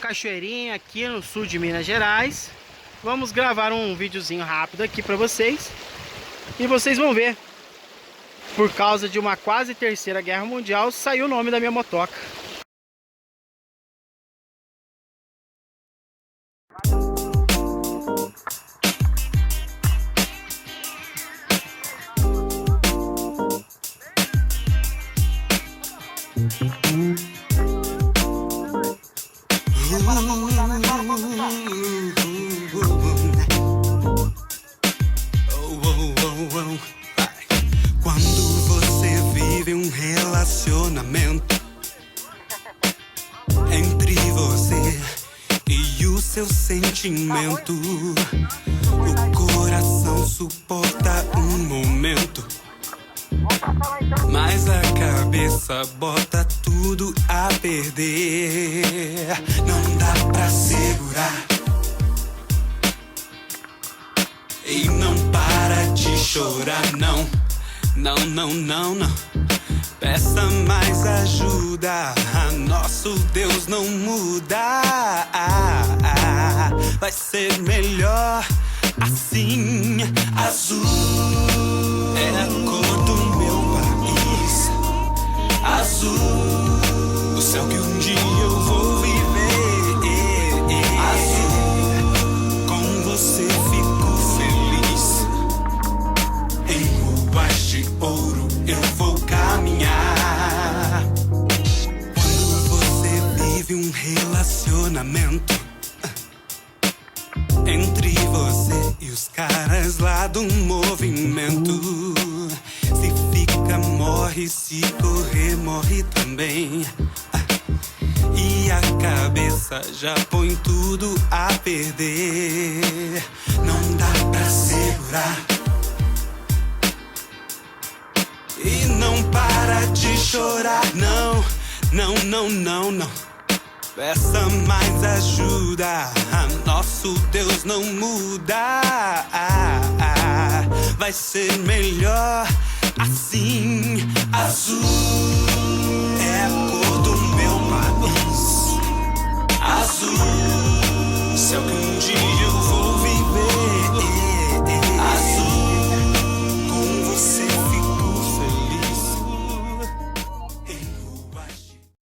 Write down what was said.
cachoeirinha aqui no sul de Minas Gerais. Vamos gravar um videozinho rápido aqui para vocês. E vocês vão ver. Por causa de uma quase terceira guerra mundial, saiu o nome da minha motoca. Quando você vive um relacionamento entre você e o seu sentimento, o coração suporta um momento, mas a cabeça bota tudo a perder. Não dá pra segurar e não para de chorar, não. Não, não, não, não. Peça mais ajuda, nosso Deus não muda. Vai ser melhor assim. Azul é a cor do meu país. Azul, o céu que um dia eu vou viver. Azul, com você fico feliz. Em ruas de ouro eu vou caminhar. Quando você vive um relacionamento entre você e os caras lá do movimento, se fica, morre, se correr, morre também. E a cabeça já põe tudo a perder. Não dá pra segurar e não para de chorar, não, não, não, não, não. Peça mais ajuda, nosso Deus não muda. Vai ser melhor assim. Azul é a cor do meu país. Azul.